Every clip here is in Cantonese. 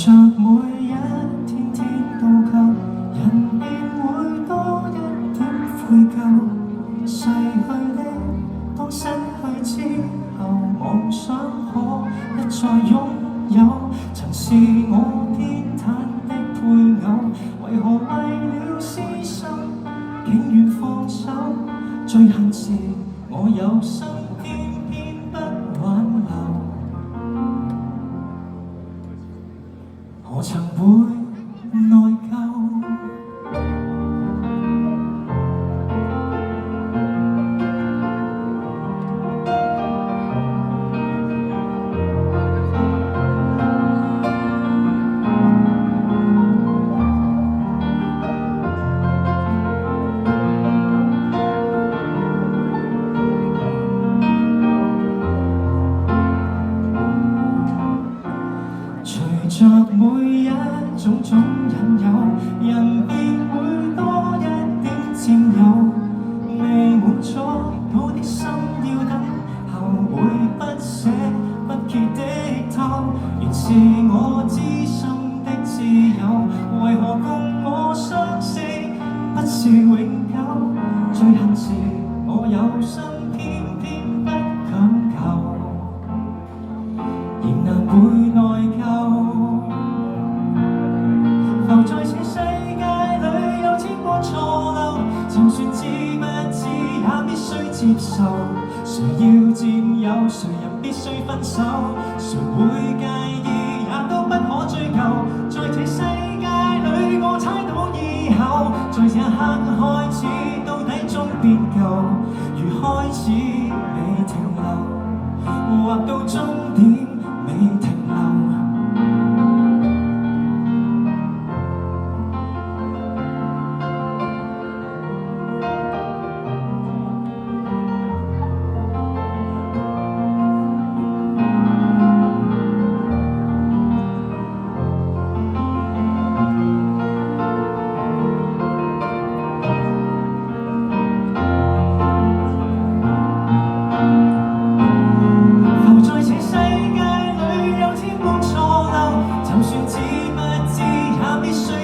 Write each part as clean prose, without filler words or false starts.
着每一天天到舊，人便會多一點悔疚。逝去的當失去之後，妄想可一再擁有，曾是我偏袒的配偶，為何為了私心竟願放手？最恨是我有心，偏偏不挽留。我曾會內疚。隨着每一種種引誘，人便會多一點佔有。未滿足我的心要等，後會不捨不揭的透。原是我知心的摯友，為何共我相識不是永久？最恨是我有心，偏偏不強求，仍難會內疚。浮在這世界裏有千般錯漏，就算知不知也必須接受。誰要佔有，誰人必須分手，誰會介意也都不可追究。在這世界裏我猜到以後，在這刻開始到底終變舊，如開始未停留，或到終點未停留。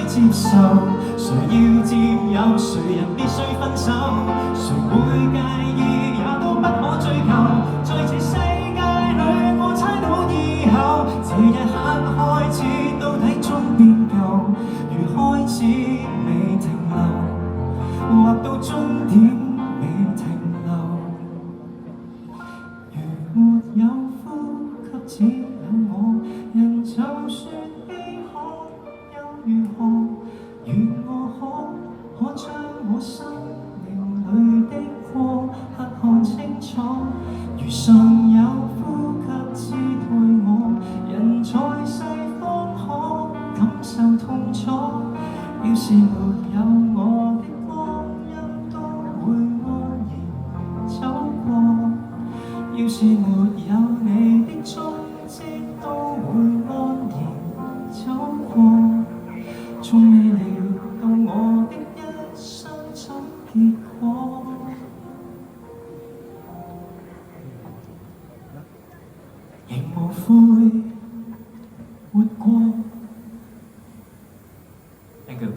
接受，誰要佔有，誰人必須分手，誰會介意也都不可追究。在這世界裏我猜到以後，這一刻開始到底終變舊，如開始未停留，或到終點未停留。如沒有呼吸，只有我，人就算稀罕又如何？願我可將我生命裏的過客看清楚，如尚有呼吸支配我，人在世方可感受痛楚。要是沒有我的光陰，都會安然走過；要是沒有你的蹤跡，都會安然走過。從未料到我的一生怎結果，仍無悔活過。Thank you.